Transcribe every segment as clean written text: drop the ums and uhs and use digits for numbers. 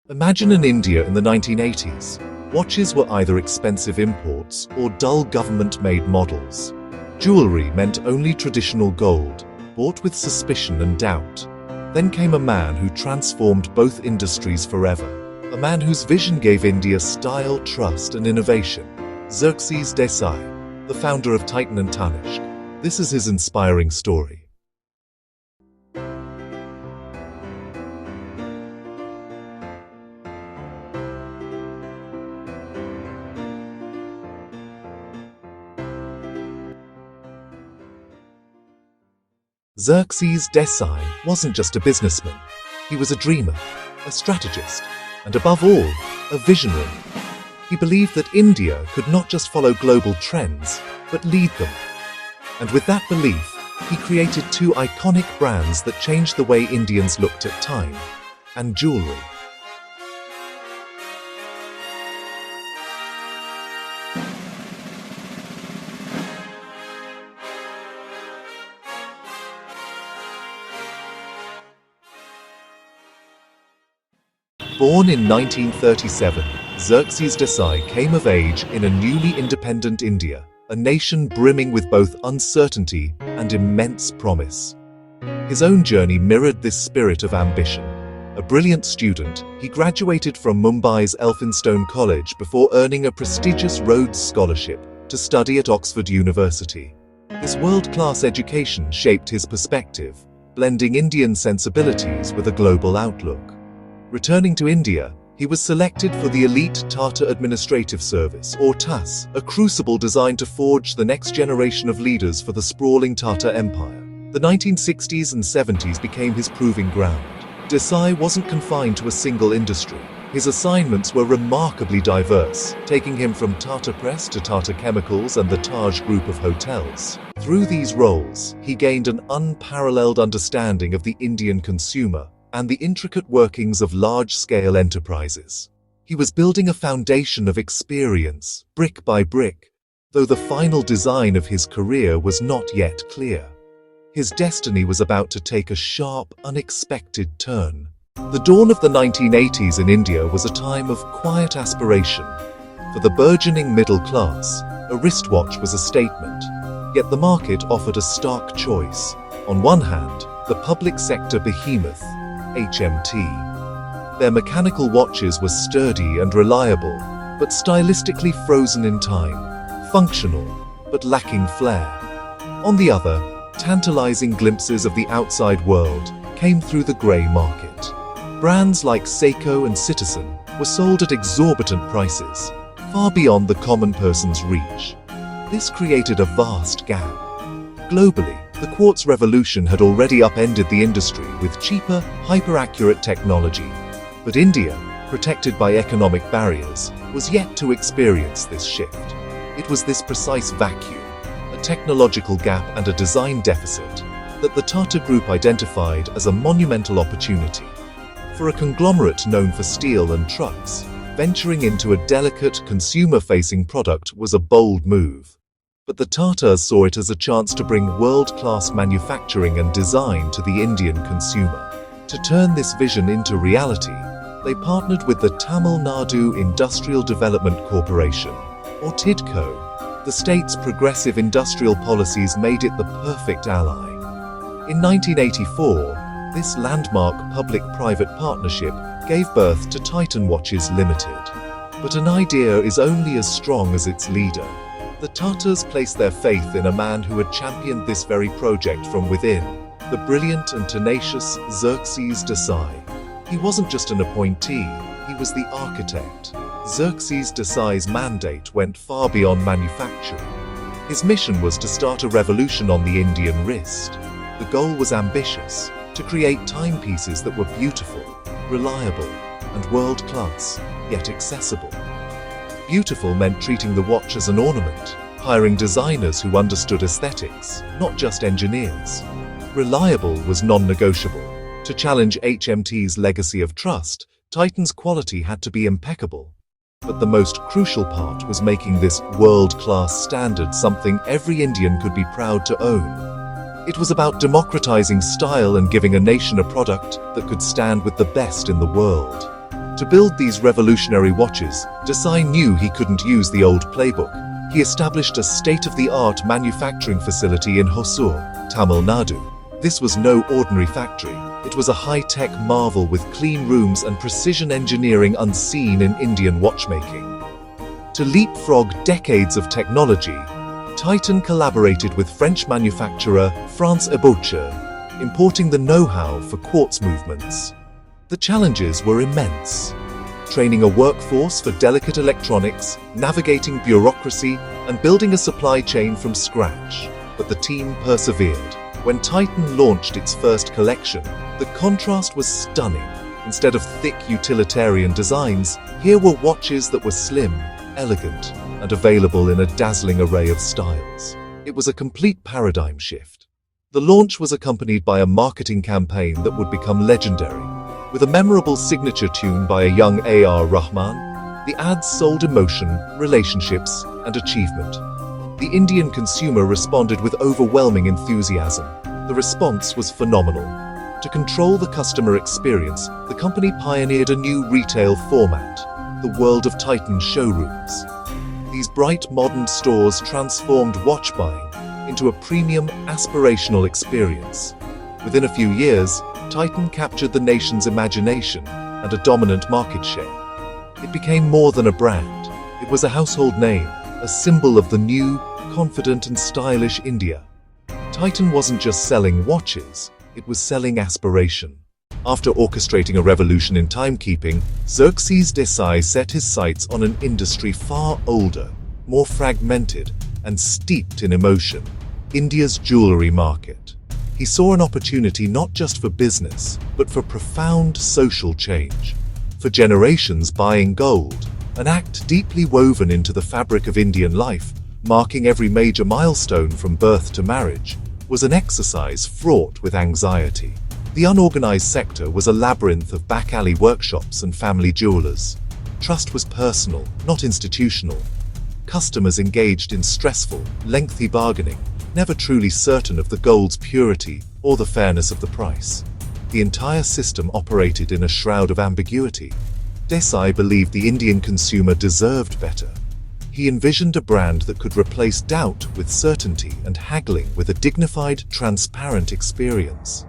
Imagine in India in the 1980s. Watches were either expensive imports or dull government-made models. Jewellery meant only traditional gold, bought with suspicion and doubt. Then came a man who transformed both industries forever. A man whose vision gave India style, trust and innovation. Xerxes Desai, the founder of Titan and Tanishq. This is his inspiring story. Xerxes Desai wasn't just a businessman. He was a dreamer, a strategist, and above all, a visionary. He believed that India could not just follow global trends, but lead them. And with that belief, he created two iconic brands that changed the way Indians looked at time and jewelry. Born in 1937, Xerxes Desai came of age in a newly independent India, a nation brimming with both uncertainty and immense promise. His own journey mirrored this spirit of ambition. A brilliant student, he graduated from Mumbai's Elphinstone College before earning a prestigious Rhodes Scholarship to study at Oxford University. This world-class education shaped his perspective, blending Indian sensibilities with a global outlook. Returning to India, he was selected for the elite Tata Administrative Service, or TAS, a crucible designed to forge the next generation of leaders for the sprawling Tata Empire. The 1960s and 70s became his proving ground. Desai wasn't confined to a single industry. His assignments were remarkably diverse, taking him from Tata Press to Tata Chemicals and the Taj Group of hotels. Through these roles, he gained an unparalleled understanding of the Indian consumer and the intricate workings of large-scale enterprises. He was building a foundation of experience, brick by brick, though the final design of his career was not yet clear. His destiny was about to take a sharp, unexpected turn. The dawn of the 1980s in India was a time of quiet aspiration. For the burgeoning middle class, a wristwatch was a statement, yet the market offered a stark choice. On one hand, the public sector behemoth, HMT. Their mechanical watches were sturdy and reliable, but stylistically frozen in time, functional, but lacking flair. On the other, tantalizing glimpses of the outside world came through the grey market. Brands like Seiko and Citizen were sold at exorbitant prices, far beyond the common person's reach. This created a vast gap. Globally, the quartz revolution had already upended the industry with cheaper, hyper-accurate technology. But India, protected by economic barriers, was yet to experience this shift. It was this precise vacuum, a technological gap and a design deficit, that the Tata Group identified as a monumental opportunity. For a conglomerate known for steel and trucks, venturing into a delicate, consumer-facing product was a bold move. But the Tatas saw it as a chance to bring world-class manufacturing and design to the Indian consumer. To turn this vision into reality, they partnered with the Tamil Nadu Industrial Development Corporation, or TIDCO. The state's progressive industrial policies made it the perfect ally. In 1984, this landmark public-private partnership gave birth to Titan Watches Limited. But an idea is only as strong as its leader. The Tatas placed their faith in a man who had championed this very project from within, the brilliant and tenacious Xerxes Desai. He wasn't just an appointee, he was the architect. Xerxes Desai's mandate went far beyond manufacturing. His mission was to start a revolution on the Indian wrist. The goal was ambitious, to create timepieces that were beautiful, reliable, and world-class, yet accessible. Beautiful meant treating the watch as an ornament, hiring designers who understood aesthetics, not just engineers. Reliable was non-negotiable. To challenge HMT's legacy of trust, Titan's quality had to be impeccable. But the most crucial part was making this world-class standard something every Indian could be proud to own. It was about democratizing style and giving a nation a product that could stand with the best in the world. To build these revolutionary watches, Desai knew he couldn't use the old playbook. He established a state-of-the-art manufacturing facility in Hosur, Tamil Nadu. This was no ordinary factory. It was a high-tech marvel with clean rooms and precision engineering unseen in Indian watchmaking. To leapfrog decades of technology, Titan collaborated with French manufacturer France Ebauche, importing the know-how for quartz movements. The challenges were immense. Training a workforce for delicate electronics, navigating bureaucracy, and building a supply chain from scratch. But the team persevered. When Titan launched its first collection, the contrast was stunning. Instead of thick utilitarian designs, here were watches that were slim, elegant, and available in a dazzling array of styles. It was a complete paradigm shift. The launch was accompanied by a marketing campaign that would become legendary. With a memorable signature tune by a young A.R. Rahman, the ads sold emotion, relationships, and achievement. The Indian consumer responded with overwhelming enthusiasm. The response was phenomenal. To control the customer experience, the company pioneered a new retail format, the world of Titan showrooms. These bright modern stores transformed watch buying into a premium, aspirational experience. Within a few years, Titan captured the nation's imagination and a dominant market share. It became more than a brand. It was a household name, a symbol of the new, confident and stylish India. Titan wasn't just selling watches, it was selling aspiration. After orchestrating a revolution in timekeeping, Xerxes Desai set his sights on an industry far older, more fragmented, and steeped in emotion: India's jewellery market. He saw an opportunity not just for business, but for profound social change. For generations, buying gold, an act deeply woven into the fabric of Indian life, marking every major milestone from birth to marriage, was an exercise fraught with anxiety. The unorganized sector was a labyrinth of back-alley workshops and family jewelers. Trust was personal, not institutional. Customers engaged in stressful, lengthy bargaining, never truly certain of the gold's purity or the fairness of the price. The entire system operated in a shroud of ambiguity. Desai believed the Indian consumer deserved better. He envisioned a brand that could replace doubt with certainty and haggling with a dignified, transparent experience.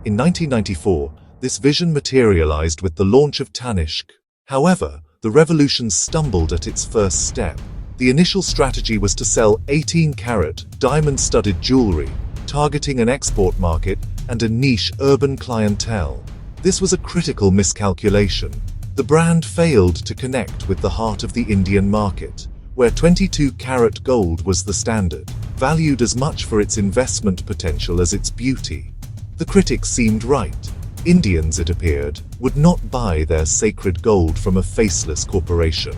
In 1994, this vision materialized with the launch of Tanishq. However, the revolution stumbled at its first step. The initial strategy was to sell 18-carat, diamond-studded jewelry, targeting an export market and a niche urban clientele. This was a critical miscalculation. The brand failed to connect with the heart of the Indian market, where 22-carat gold was the standard, valued as much for its investment potential as its beauty. The critics seemed right. Indians, it appeared, would not buy their sacred gold from a faceless corporation.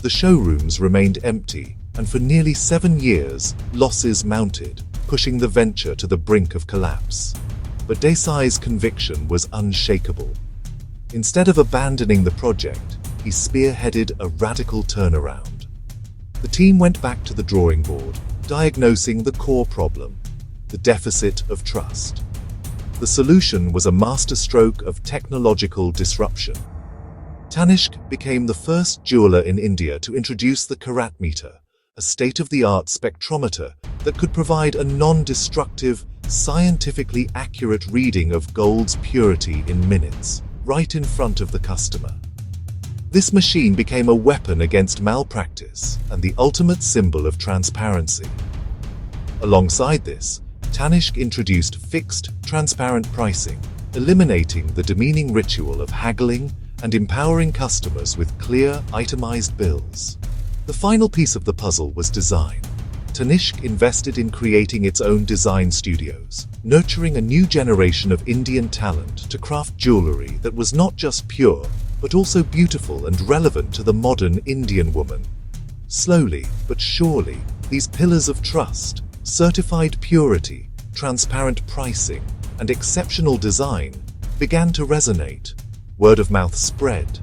The showrooms remained empty, and for nearly 7 years, losses mounted, pushing the venture to the brink of collapse. But Desai's conviction was unshakable. Instead of abandoning the project, he spearheaded a radical turnaround. The team went back to the drawing board, diagnosing the core problem: the deficit of trust. The solution was a masterstroke of technological disruption. Tanishq became the first jeweler in India to introduce the karat meter, a state-of-the-art spectrometer that could provide a non-destructive, scientifically accurate reading of gold's purity in minutes, right in front of the customer. This machine became a weapon against malpractice and the ultimate symbol of transparency. Alongside this, Tanishq introduced fixed, transparent pricing, eliminating the demeaning ritual of haggling and empowering customers with clear, itemized bills. The final piece of the puzzle was design. Tanishq invested in creating its own design studios, nurturing a new generation of Indian talent to craft jewellery that was not just pure, but also beautiful and relevant to the modern Indian woman. Slowly but surely, these pillars of trust, certified purity, transparent pricing, and exceptional design began to resonate. Word of mouth spread.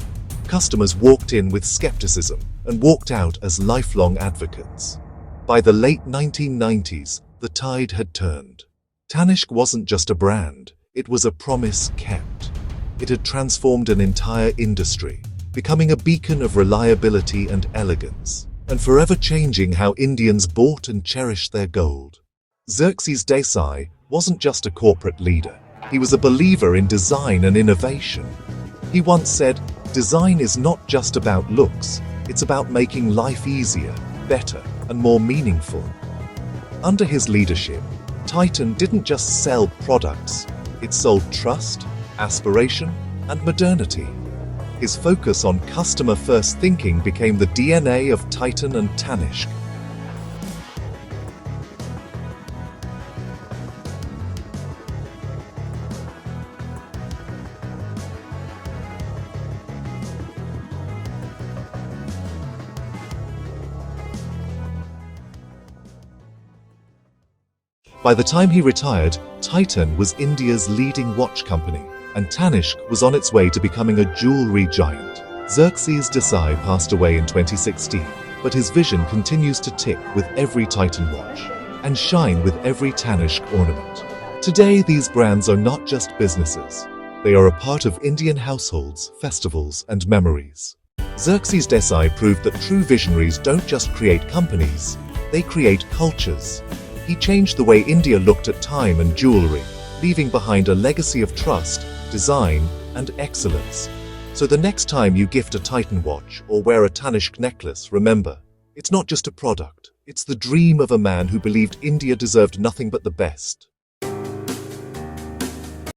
Customers walked in with skepticism and walked out as lifelong advocates. By the late 1990s, the tide had turned. Tanishq wasn't just a brand, it was a promise kept. It had transformed an entire industry, becoming a beacon of reliability and elegance, and forever changing how Indians bought and cherished their gold. Xerxes Desai wasn't just a corporate leader. He was a believer in design and innovation. He once said, "Design is not just about looks, it's about making life easier, better, and more meaningful." Under his leadership, Titan didn't just sell products, it sold trust, aspiration, and modernity. His focus on customer-first thinking became the DNA of Titan and Tanishq. By the time he retired, Titan was India's leading watch company, and Tanishq was on its way to becoming a jewellery giant. Xerxes Desai passed away in 2016, but his vision continues to tick with every Titan watch, and shine with every Tanishq ornament. Today, these brands are not just businesses. They are a part of Indian households, festivals, and memories. Xerxes Desai proved that true visionaries don't just create companies, they create cultures. He changed the way India looked at time and jewellery, leaving behind a legacy of trust, design, and excellence. So the next time you gift a Titan watch or wear a Tanishq necklace, remember, it's not just a product, it's the dream of a man who believed India deserved nothing but the best.